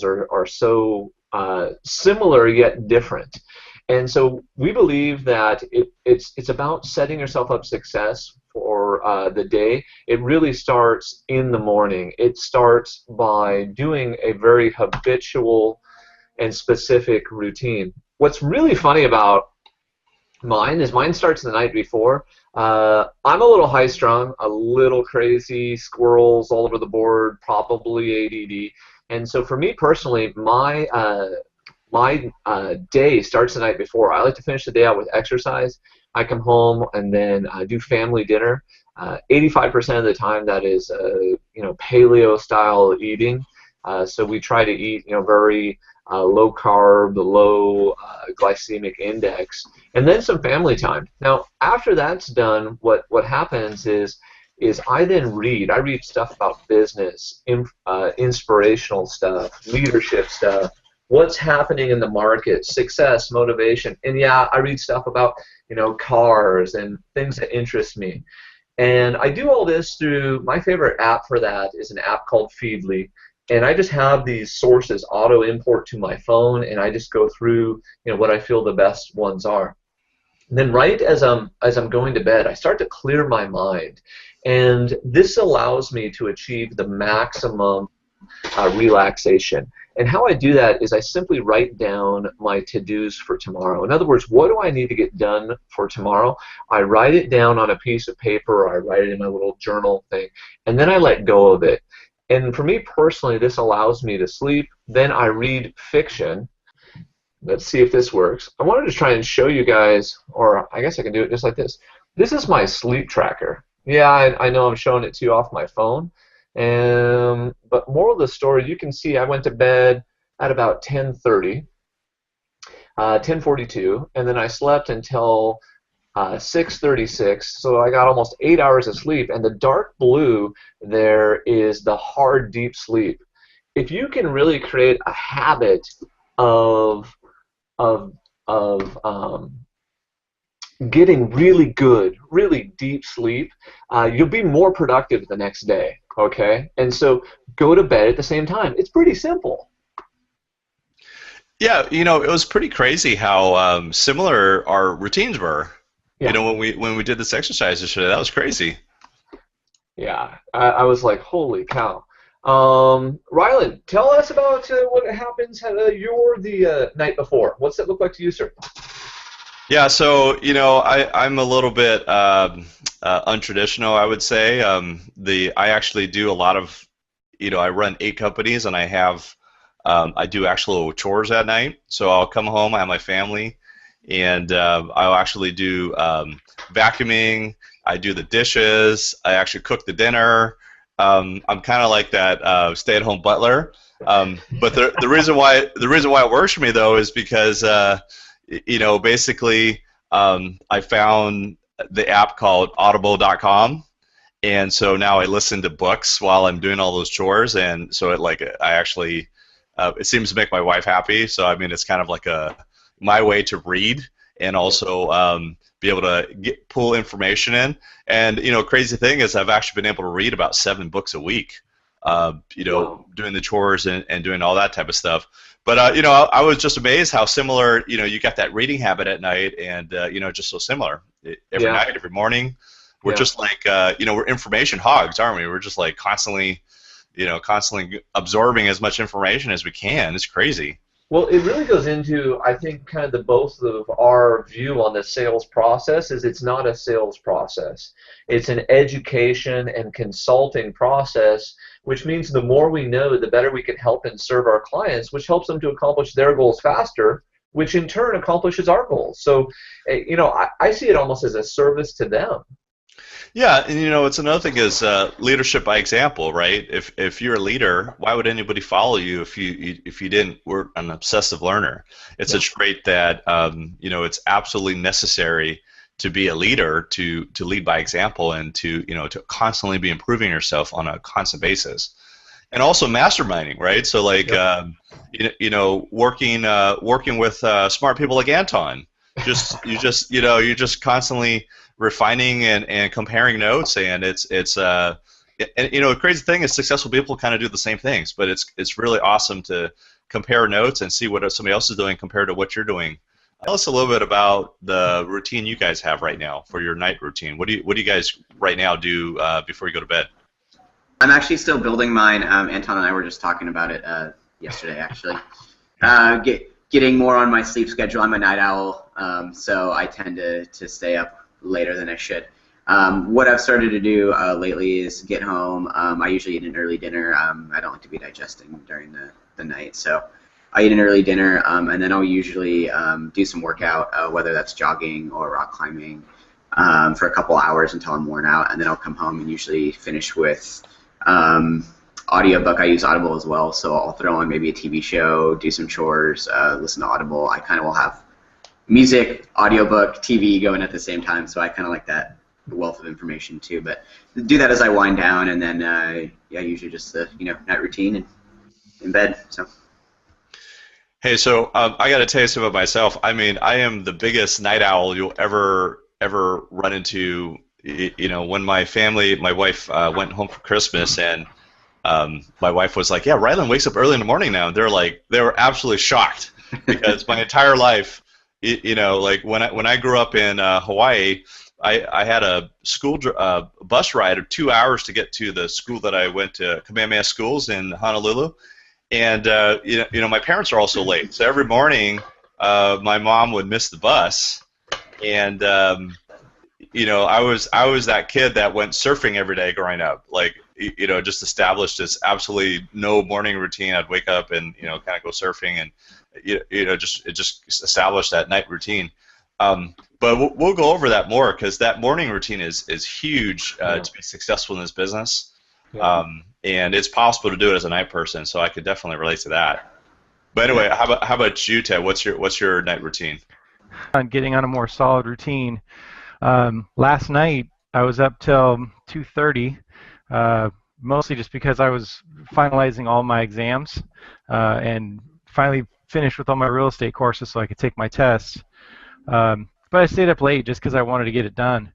goals are so similar yet different. And so we believe that it's about setting yourself up success for the day. It really starts in the morning. It starts by doing a very habitual and specific routine. What's really funny about mine is mine starts the night before. I'm a little high strung, a little crazy, squirrels all over the board, probably ADD. And so for me personally, my day starts the night before. I like to finish the day out with exercise. I come home and then do family dinner. 85% of the time that is paleo style eating. So we try to eat very low carb, low glycemic index, and then some family time. Now after that's done, what happens is I then read. I read stuff about business, inspirational stuff, leadership stuff, what's happening in the market, success, motivation, and yeah, I read stuff about cars and things that interest me. And I do all this through my favorite app for that is an app called Feedly. And I just have these sources auto import to my phone, and I just go through what I feel the best ones are. And then right as I'm going to bed, I start to clear my mind, and this allows me to achieve the maximum relaxation. And how I do that is I simply write down my to-dos for tomorrow. In other words, what do I need to get done for tomorrow? I write it down on a piece of paper, or I write it in my little journal thing, and then I let go of it. And for me personally, this allows me to sleep. Then I read fiction. Let's see if this works. I wanted to try and show you guys, or I guess I can do it just like this. This is my sleep tracker. Yeah, I know I'm showing it to you off my phone. But moral of the story, you can see I went to bed at about 10:30, 10:42, and then I slept until 6:36, so I got almost 8 hours of sleep. And the dark blue there is the hard, deep sleep. If you can really create a habit of getting really good, really deep sleep, you'll be more productive the next day. Okay, and so go to bed at the same time. It's pretty simple. Yeah, it was pretty crazy how similar our routines were. Yeah. When we did this exercise yesterday, that was crazy. Yeah, I was like, holy cow. Ryland, tell us about what happens you're the night before. What's that look like to you, sir? Yeah, so I'm a little bit untraditional, I would say. I actually do a lot of, I run 8 companies, and I do actual chores at night. So I'll come home, I have my family, and I'll actually do vacuuming. I do the dishes. I actually cook the dinner. I'm kind of like that stay-at-home butler. But the reason why it works for me though is because basically I found the app called Audible.com, and so now I listen to books while I'm doing all those chores, and so it seems to make my wife happy. So I mean, it's kind of like my way to read and also be able to pull information in. And crazy thing is I've actually been able to read about 7 books a week. Wow. Doing the chores and doing all that type of stuff. But I was just amazed how similar you got that reading habit at night, and just so similar every night, every morning. We're just like we're information hogs, aren't we? We're just like constantly absorbing as much information as we can. It's crazy. Well, it really goes into, I think, kind of the both of our view on the sales process is it's not a sales process. It's an education and consulting process, which means the more we know, the better we can help and serve our clients, which helps them to accomplish their goals faster, which in turn accomplishes our goals. So, I see it almost as a service to them. Yeah, and it's another thing is leadership by example, right? If you're a leader, why would anybody follow you if you didn't were an obsessive learner? It's a trait that it's absolutely necessary to be a leader, to lead by example, and to constantly be improving yourself on a constant basis. And also masterminding, right? So like working with smart people like Anton. You're just constantly refining and comparing notes, and it's And the crazy thing is, successful people kind of do the same things, but it's really awesome to compare notes and see what somebody else is doing compared to what you're doing. Tell us a little bit about the routine you guys have right now for your night routine. What do you guys right now do before you go to bed? I'm actually still building mine. Anton and I were just talking about it yesterday, actually. Getting more on my sleep schedule. I'm a night owl, so I tend to stay up later than I should. What I've started to do lately is get home. I usually eat an early dinner. I don't like to be digesting during the night, so I eat an early dinner, and then I'll usually do some workout, whether that's jogging or rock climbing, for a couple hours until I'm worn out, and then I'll come home and usually finish with audiobook. I use Audible as well, so I'll throw on maybe a TV show, do some chores, listen to Audible. I kind of will have music, audiobook, TV going at the same time, so I kind of like that wealth of information too. But do that as I wind down, and then yeah, usually just the night routine and in bed. So. Hey, so I got to tell you something about myself. I mean, I am the biggest night owl you'll ever run into. When my wife went home for Christmas, and my wife was like, "Yeah, Rylan wakes up early in the morning now." And they were absolutely shocked because my entire life, like when I grew up in Hawaii, I had a school bus ride of 2 hours to get to the school that I went to, Kamehameha Schools in Honolulu. And my parents are also late, so every morning my mom would miss the bus, and I was that kid that went surfing every day growing up, like just established this absolutely no morning routine. I'd wake up and kind of go surfing, and just established that night routine. But we'll go over that more because that morning routine is huge to be successful in this business. Yeah. And it's possible to do it as a night person, so I could definitely relate to that. But anyway, how about you, Ted? What's your night routine? On getting on a more solid routine. Last night I was up till 2:30, mostly just because I was finalizing all my exams and finally finished with all my real estate courses so I could take my tests. But I stayed up late just because I wanted to get it done.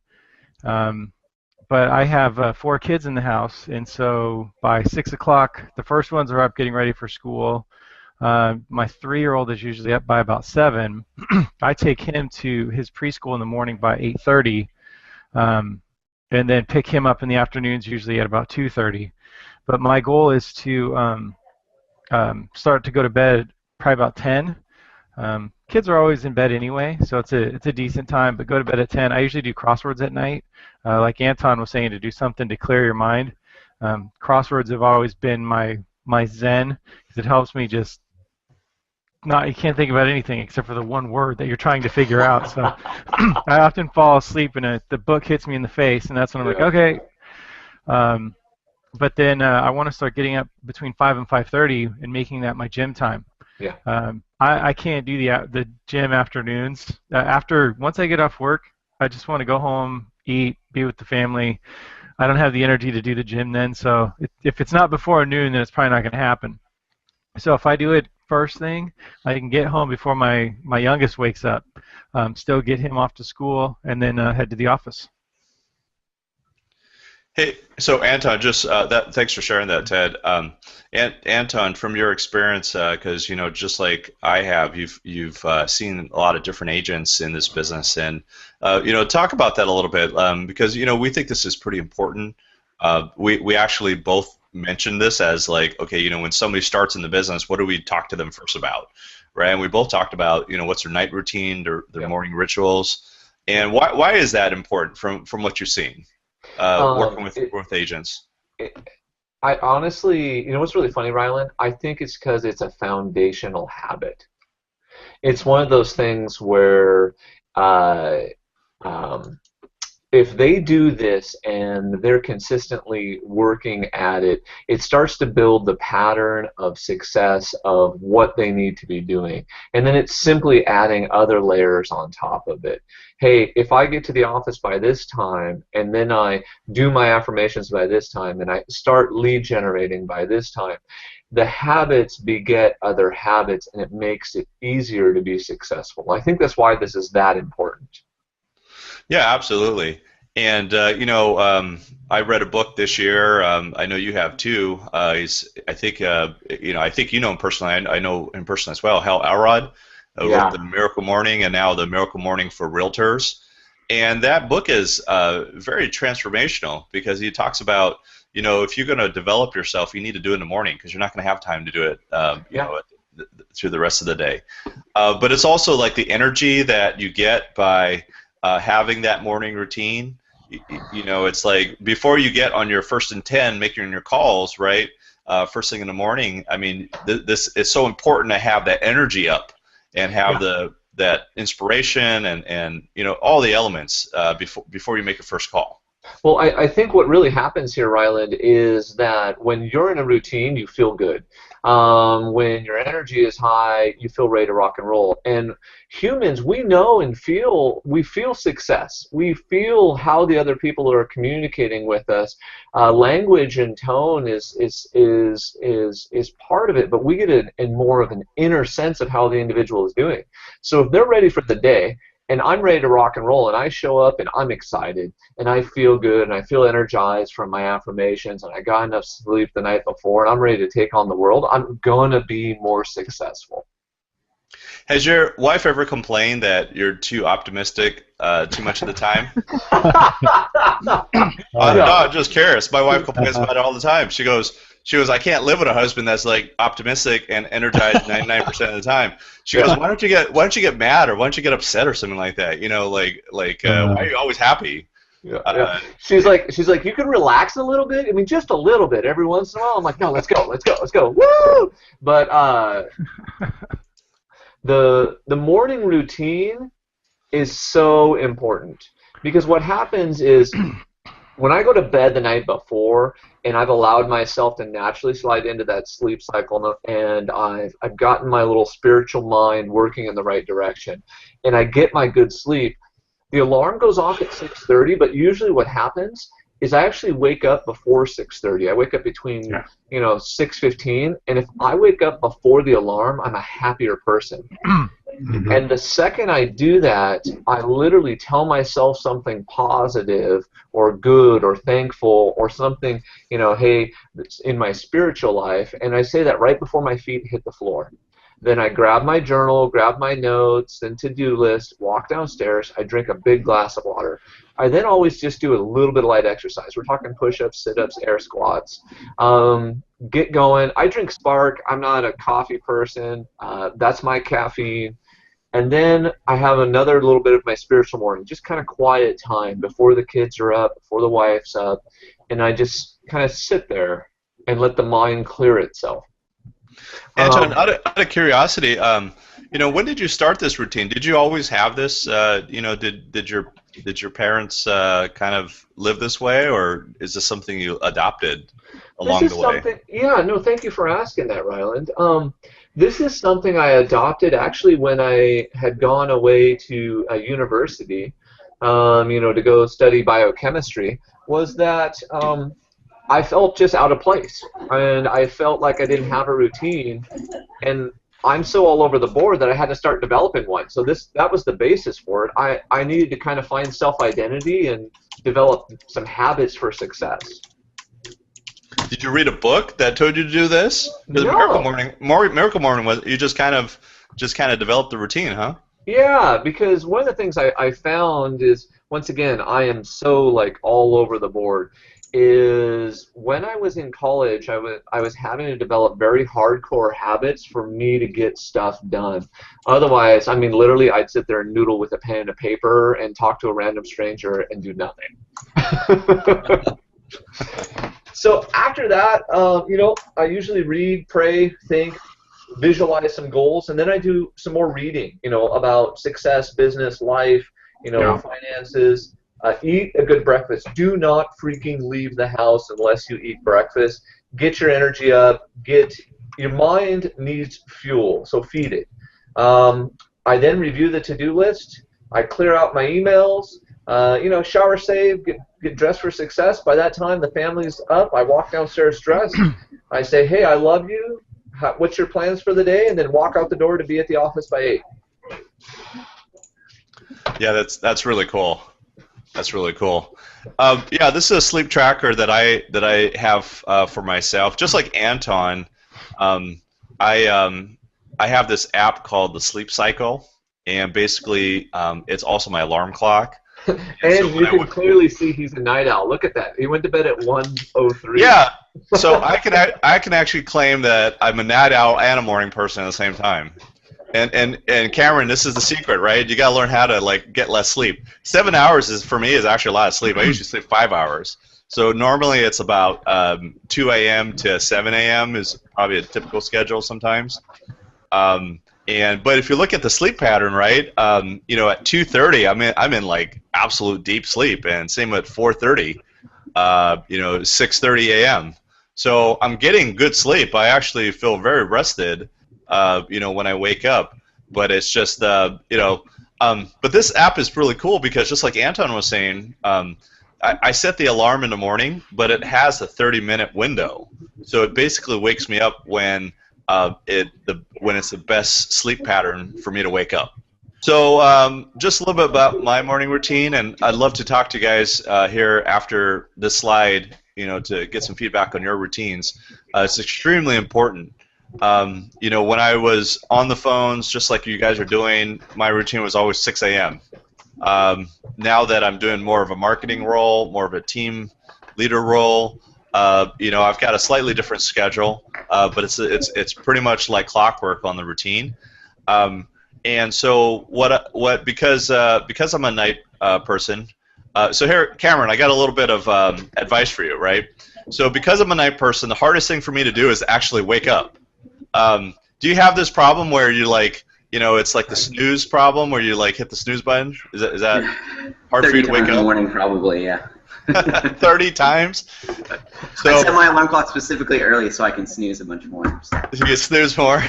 But I have 4 kids in the house, and so by 6 o'clock, the first ones are up getting ready for school. My 3-year-old is usually up by about 7. I take him to his preschool in the morning by 8:30, and then pick him up in the afternoons, usually at about 2:30. But my goal is to start to go to bed probably about 10. Kids are always in bed anyway, so it's a decent time, but go to bed at 10. I usually do crosswords at night. Like Anton was saying, to do something to clear your mind. Crosswords have always been my zen, because it helps me just you can't think about anything except for the one word that you're trying to figure out. So I often fall asleep and the book hits me in the face, and that's when I'm like, okay. But then I want to start getting up between 5 and 5:30 and making that my gym time. Yeah. I can't do the gym afternoons. Once I get off work, I just want to go home, eat, be with the family. I don't have the energy to do the gym then, so if it's not before noon, then it's probably not going to happen. So if I do it first thing, I can get home before my youngest wakes up, still get him off to school, and then head to the office. Hey, so Anton, just thanks for sharing that, Ted. Anton, from your experience, because just like I have, you've seen a lot of different agents in this business, and talk about that a little bit, because we think this is pretty important. We actually both mentioned this as like, okay, when somebody starts in the business, what do we talk to them first about, right? And we both talked about what's their night routine, their morning rituals, and why is that important from what you've seen? Working with agents. I honestly, what's really funny, Rylan? I think it's because it's a foundational habit. It's one of those things where if they do this and they're consistently working at it, it starts to build the pattern of success of what they need to be doing. And then it's simply adding other layers on top of it. Hey, if I get to the office by this time, and then I do my affirmations by this time, and I start lead generating by this time, the habits beget other habits, and it makes it easier to be successful. I think that's why this is that important. Yeah, absolutely. And I read a book this year. I know you have too. I think you know him personally. I know him personally as well. Hal Elrod wrote The Miracle Morning, and now The Miracle Morning for Realtors. And that book is very transformational because he talks about, if you're going to develop yourself, you need to do it in the morning because you're not going to have time to do it, through the rest of the day. But it's also like the energy that you get by having that morning routine. It's like before you get on your first and 10, making your calls, right? First thing in the morning. I mean, this is so important to have that energy up and have that inspiration and all the elements before you make your first call. Well, I think what really happens here, Ryland, is that when you're in a routine, you feel good. When your energy is high, you feel ready to rock and roll. And humans, we know and feel success. We feel how the other people are communicating with us. Language and tone is part of it, but we get in more of an inner sense of how the individual is doing. So if they're ready for the day, and I'm ready to rock and roll, and I show up, and I'm excited, and I feel good, and I feel energized from my affirmations, and I got enough sleep the night before, and I'm ready to take on the world, I'm going to be more successful. Has your wife ever complained that you're too optimistic too much of the time? No, I'm just curious. My wife complains about it all the time. She goes, I can't live with a husband that's like optimistic and energized 99% of the time. She goes, why don't you get mad or why don't you get upset or something like that? Why are you always happy? Yeah. She's like, you can relax a little bit. I mean, just a little bit every once in a while. I'm like, no, let's go, woo! But the morning routine is so important because what happens is when I go to bed the night before and I've allowed myself to naturally slide into that sleep cycle and I've gotten my little spiritual mind working in the right direction and I get my good sleep, the alarm goes off at 6:30, but usually what happens is I actually wake up before 6:30. I wake up between 6:15, and if I wake up before the alarm, I'm a happier person. Mm-hmm. And the second I do that, I literally tell myself something positive or good or thankful or something, hey, that's in my spiritual life, and I say that right before my feet hit the floor. Then I grab my journal, grab my notes and to-do list, walk downstairs, I drink a big glass of water. I then always just do a little bit of light exercise. We're talking push-ups, sit-ups, air squats. Get going. I drink Spark. I'm not a coffee person. That's my caffeine. And then I have another little bit of my spiritual morning, just kind of quiet time before the kids are up, before the wife's up, and I just kind of sit there and let the mind clear itself. Anton, out of curiosity, when did you start this routine? Did you always have this? Did your parents kind of live this way, or is this something you adopted along the way? Yeah, no, thank you for asking that, Ryland. This is something I adopted actually when I had gone away to a university, to go study biochemistry. Was that I felt just out of place, and I felt like I didn't have a routine, and I'm so all over the board that I had to start developing one. So that was the basis for it. I needed to kind of find self-identity and develop some habits for success. Did you read a book that told you to do this? No. Miracle Morning was you just kind of developed the routine, huh? Yeah, because one of the things I found is, once again, I am so like all over the board, is when I was in college, I was having to develop very hardcore habits for me to get stuff done. Otherwise, I mean, literally, I'd sit there and noodle with a pen and a paper and talk to a random stranger and do nothing. So after that, I usually read, pray, think, visualize some goals, and then I do some more reading, about success, business, life, finances. Eat a good breakfast. Do not freaking leave the house unless you eat breakfast. Get your energy up. Your mind needs fuel, so feed it. I then review the to-do list. I clear out my emails. Shower, save, get dressed for success. By that time, the family's up. I walk downstairs dressed. I say, hey, I love you. What's your plans for the day? And then walk out the door to be at the office by 8. Yeah, that's really cool. That's really cool. Yeah, this is a sleep tracker that I have for myself. Just like Anton, I have this app called the Sleep Cycle, and basically it's also my alarm clock. And so you can clearly see he's a night owl. Look at that. He went to bed at 1:03. Yeah. So I can actually claim that I'm a night owl and a morning person at the same time. And Cameron, this is the secret, right? You gotta learn how to like get less sleep. 7 hours for me is actually a lot of sleep. I usually sleep 5 hours. So normally it's about 2 a.m. to 7 a.m. is probably a typical schedule sometimes. But if you look at the sleep pattern, right? You know, at 2:30, I'm in like absolute deep sleep, and same at 4:30. You know, 6:30 a.m. So I'm getting good sleep. I actually feel very rested. You know, when I wake up, but it's just, you know, but this app is really cool because just like Anton was saying, I set the alarm in the morning, but it has a 30-minute window, so it basically wakes me up when when it's the best sleep pattern for me to wake up. So just a little bit about my morning routine, and I'd love to talk to you guys here after this slide, you know, to get some feedback on your routines. It's extremely important. You know, when I was on the phones, just like you guys are doing, my routine was always 6 a.m. Now that I'm doing more of a marketing role, more of a team leader role, you know, I've got a slightly different schedule, but it's pretty much like clockwork on the routine. And so because I'm a night person. So here, Cameron, I got a little bit of advice for you, right? So because I'm a night person, the hardest thing for me to do is actually wake up. Do you have this problem where you like, you know, it's like the snooze problem where you like hit the snooze button? Is that hard for you to wake up? 30 times in the morning, probably, yeah. 30 times? So, I set my alarm clock specifically early so I can snooze a bunch more. So. You can snooze more?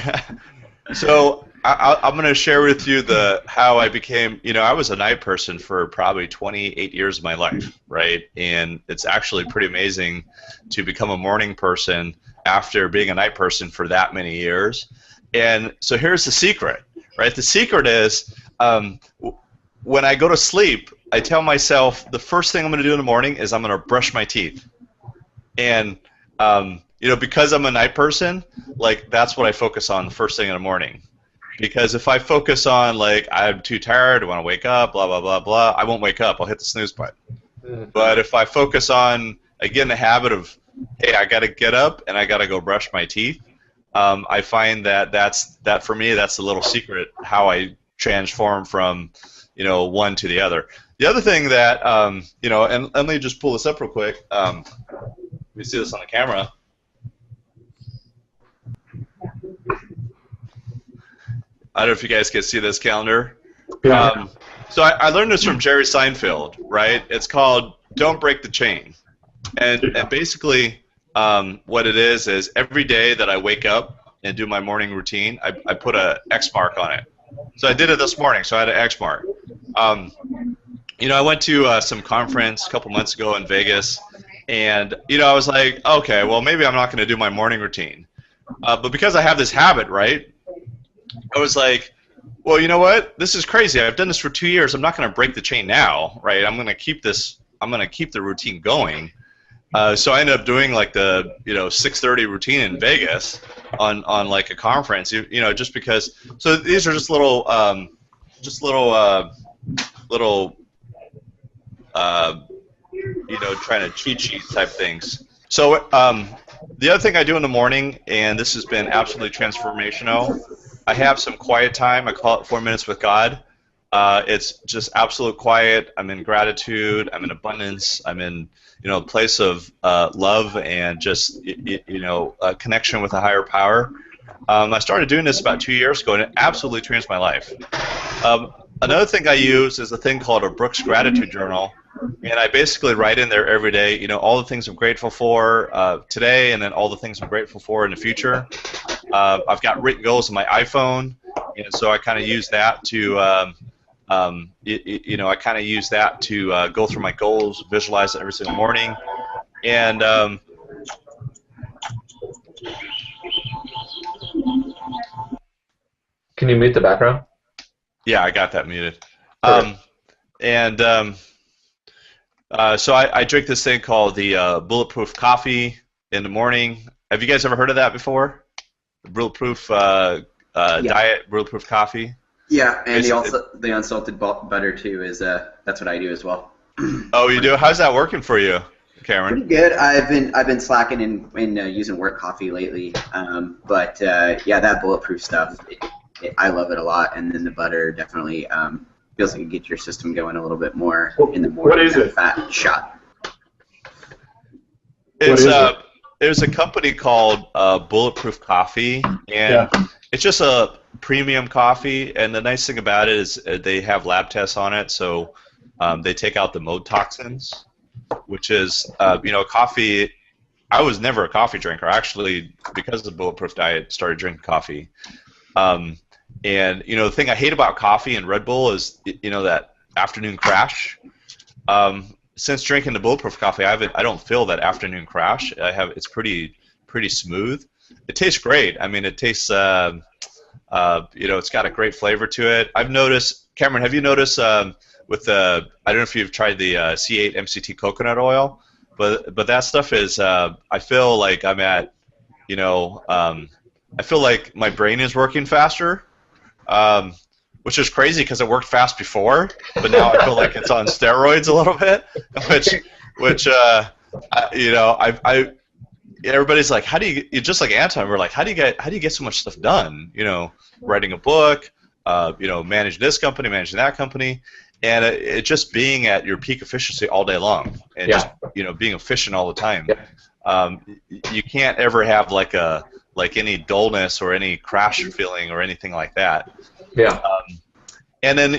So I'm going to share with you how I became, you know, I was a night person for probably 28 years of my life, right? And it's actually pretty amazing to become a morning person after being a night person for that many years. And so here's the secret, right? The secret is when I go to sleep, I tell myself the first thing I'm going to do in the morning is I'm going to brush my teeth. And, you know, because I'm a night person, like that's what I focus on the first thing in the morning. Because if I focus on, like, I'm too tired, I want to wake up, blah, blah, blah, blah, I won't wake up. I'll hit the snooze button. But if I focus on, again, the habit of, hey, I got to get up and I got to go brush my teeth, I find that for me, that's a little secret how I transform from, you know, one to the other. The other thing that, you know, and let me just pull this up real quick. Let me see this on the camera. I don't know if you guys can see this calendar. Yeah. So I learned this from Jerry Seinfeld, right? It's called Don't Break the Chain. And basically what it is every day that I wake up and do my morning routine, I put a X mark on it. So I did it this morning, so I had an X mark. You know, I went to some conference a couple months ago in Vegas, and, you know, I was like, okay, well, maybe I'm not going to do my morning routine. But because I have this habit, right, I was like, well, you know what? This is crazy. I've done this for 2 years. I'm not going to break the chain now, right? I'm going to keep the routine going. So I ended up doing like the 6:30 routine in Vegas on like a conference. You know, just because. So these are just little trying to cheat sheet type things. So the other thing I do in the morning, and this has been absolutely transformational, I have some quiet time. I call it 4 minutes with God. It's just absolute quiet. I'm in gratitude. I'm in abundance. I'm in a place of love and just a connection with a higher power. I started doing this about 2 years ago, and it absolutely changed my life. Another thing I use is a thing called a Brooks Gratitude Journal, and I basically write in there every day, all the things I'm grateful for today, and then all the things I'm grateful for in the future. I've got written goals on my iPhone, and so I kind of use that to go through my goals, visualize it every single morning, and can you mute the background? Yeah, I got that muted. So I drink this thing called the Bulletproof Coffee in the morning. Have you guys ever heard of that before? The Bulletproof diet, Bulletproof Coffee. Yeah, and the unsalted butter too is that's what I do as well. Oh, you do? How's that working for you, Cameron? Pretty good. I've been slacking in using work coffee lately, but yeah, that bulletproof stuff, I love it a lot. And then the butter definitely feels like it gets your system going a little bit more in the morning. What is it? Fat shot. There's a company called Bulletproof Coffee, and it's just a premium coffee. And the nice thing about it is they have lab tests on it, so they take out the mold toxins, which is, coffee. I was never a coffee drinker. Actually, because of the Bulletproof diet, started drinking coffee. And the thing I hate about coffee and Red Bull is, that afternoon crash. Since drinking the Bulletproof coffee, I don't feel that afternoon crash. It's pretty smooth. It tastes great. I mean, it tastes, it's got a great flavor to it. I've noticed, Cameron, have you noticed with the, I don't know if you've tried the C8 MCT coconut oil, but that stuff is, I feel like I'm at, I feel like my brain is working faster. Which is crazy because it worked fast before, but now I feel like it's on steroids a little bit. Everybody's like, how do you just like Anton? We're like, how do you get so much stuff done? Writing a book, managing this company, managing that company, and it just being at your peak efficiency all day long, and just being efficient all the time. Yeah. You can't ever have like any dullness or any crash feeling or anything like that. Yeah. And then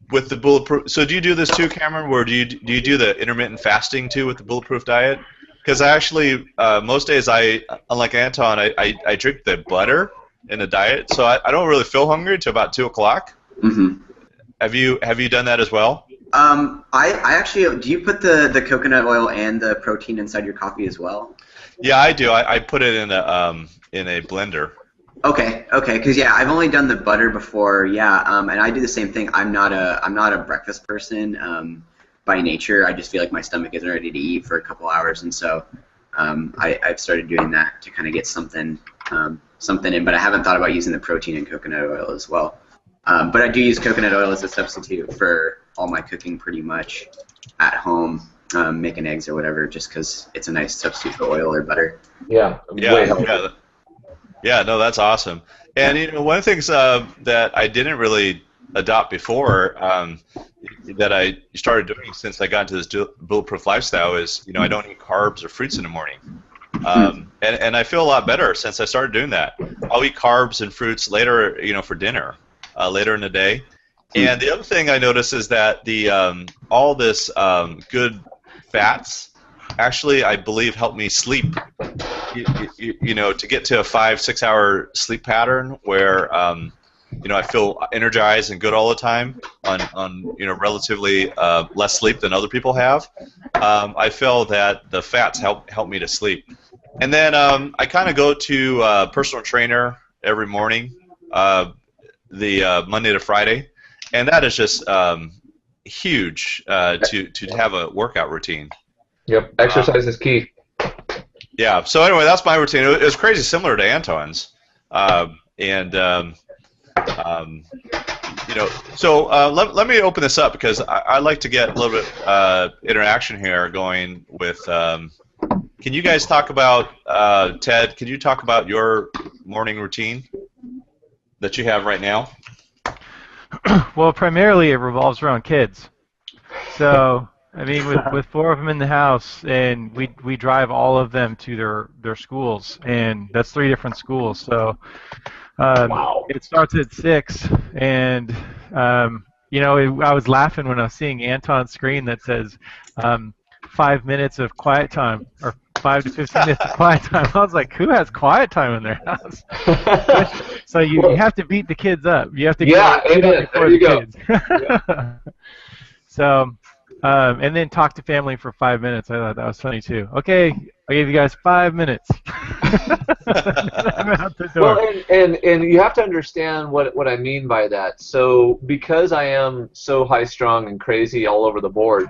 with the Bulletproof. So do you do this too, Cameron? Or do you do the intermittent fasting too with the Bulletproof diet? Because I actually most days unlike Anton, I drink the butter in the diet, so I don't really feel hungry until about 2 o'clock. Mm-hmm. Have you done that as well? I actually, do you put the coconut oil and the protein inside your coffee as well? Yeah, I do. I put it in a blender. Okay, because I've only done the butter before, and I do the same thing. I'm not a breakfast person by nature. I just feel like my stomach isn't ready to eat for a couple hours, and so I've started doing that to kind of get something in. But I haven't thought about using the protein and coconut oil as well. But I do use coconut oil as a substitute for all my cooking pretty much at home, making eggs or whatever, just because it's a nice substitute for oil or butter. Yeah. Yeah, no, that's awesome. And one of the things that I didn't really adopt before, that I started doing since I got into this bulletproof lifestyle is, I don't eat carbs or fruits in the morning. And I feel a lot better since I started doing that. I'll eat carbs and fruits later, for dinner, later in the day. And the other thing I notice is that the all this good fats actually, I believe, help me sleep. To get to a 5-6 hour sleep pattern where I feel energized and good all the time on relatively less sleep than other people have. I feel that the fats help me to sleep. And then I kind of go to a personal trainer every morning, the Monday to Friday, and that is just huge to have a workout routine. Yep, exercise is key. Yeah. So anyway, that's my routine. It was crazy similar to Anton's, So let me open this up because I like to get a little bit interaction here going with. Can you guys talk about Ted? Can you talk about your morning routine that you have right now? Well, primarily it revolves around kids. So. I mean, with 4 of them in the house, and we drive all of them to their schools, and that's 3 different schools. So Wow. It starts at 6, and I was laughing when I was seeing Anton's screen that says 5 minutes of quiet time, or 5 to 15 minutes of quiet time. I was like, who has quiet time in their house? So you have to beat the kids up. You have to amen. There you go. So. And then talk to family for 5 minutes. I thought that was funny too. Okay, I gave you guys 5 minutes. I'm out the door. Well, and you have to understand what I mean by that. So because I am so high strung and crazy all over the board,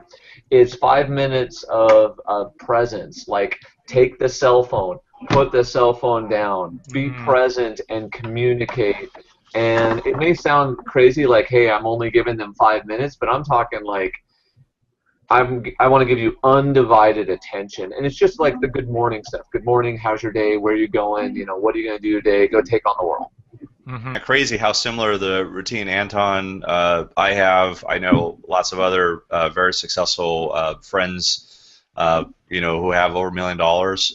it's 5 minutes of presence. Like, take the cell phone, put the cell phone down, be present and communicate. And it may sound crazy, like, hey, I'm only giving them 5 minutes, but I'm talking like I want to give you undivided attention. And it's just like the good morning stuff. Good morning, how's your day? Where are you going? You know, what are you going to do today? Go take on the world. Crazy how similar the routine Anton I know lots of other very successful friends who have over $1 million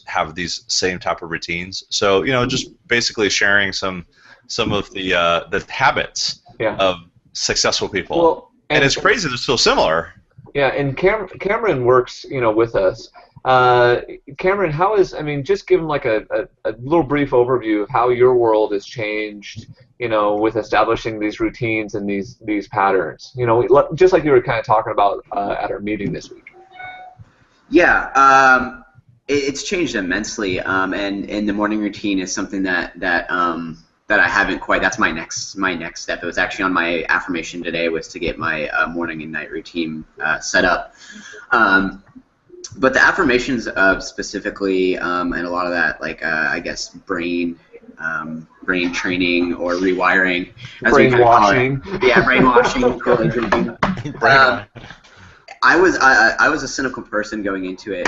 have these same type of routines. So just basically sharing some of the habits of successful people. Well, and it's crazy they're so similar. Yeah, and Cameron works with us. Cameron, just give him like a little brief overview of how your world has changed, with establishing these routines and these patterns. Just like you were kind of talking about at our meeting this week. Yeah, it's changed immensely, and the morning routine is something that I haven't quite. That's my next step. It was actually on my affirmation today, was to get my morning and night routine set up. But the affirmations of specifically, and a lot of that, like I guess brain training or rewiring. Brainwashing. Yeah, brainwashing. Drinking. I was a cynical person going into it.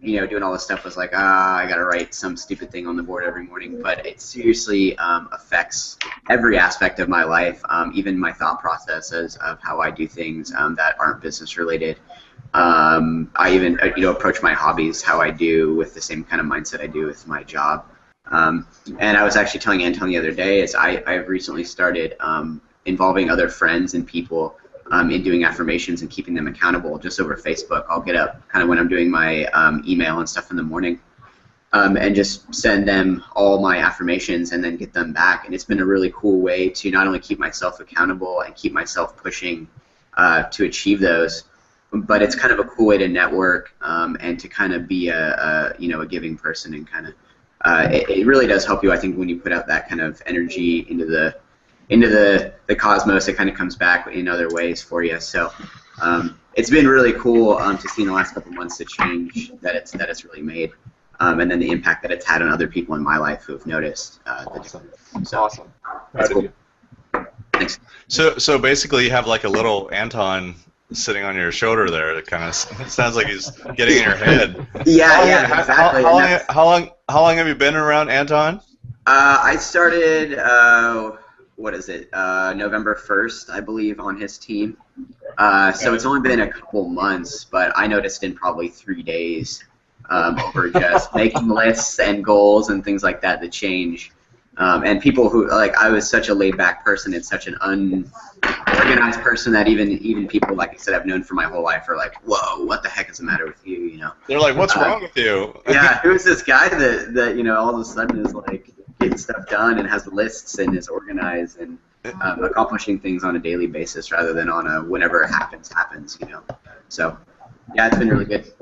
Doing all this stuff was like, I gotta write some stupid thing on the board every morning. But it seriously affects every aspect of my life, even my thought processes of how I do things that aren't business related. I even approach my hobbies how I do, with the same kind of mindset I do with my job. And I was actually telling Anton the other day, is I've recently started involving other friends and people in doing affirmations and keeping them accountable just over Facebook. I'll get up kind of when I'm doing my email and stuff in the morning and just send them all my affirmations and then get them back. And it's been a really cool way to not only keep myself accountable and keep myself pushing to achieve those, but it's kind of a cool way to network and to kind of be a giving person, and kind of it really does help you, I think, when you put out that kind of energy into the cosmos. It kind of comes back in other ways for you. So it's been really cool to see in the last couple of months the change that it's really made, and then the impact that it's had on other people in my life who have noticed. Awesome. So awesome. That's cool. Thanks. So basically, you have like a little Anton sitting on your shoulder there. It kind of sounds like he's getting in your head. Yeah, exactly. How long have you been around Anton? I started, November 1st, I believe, on his team. So it's only been a couple months, but I noticed in probably 3 days over just making lists and goals and things like that, the change. And people who, like, I was such a laid-back person and such an unorganized person that even people, like I said, I've known for my whole life are like, whoa, what the heck is the matter with you, They're like, what's wrong with you? Yeah, who's this guy that all of a sudden is, like, getting stuff done and has lists and is organized and accomplishing things on a daily basis rather than on a whenever it happens, So, yeah, it's been really good.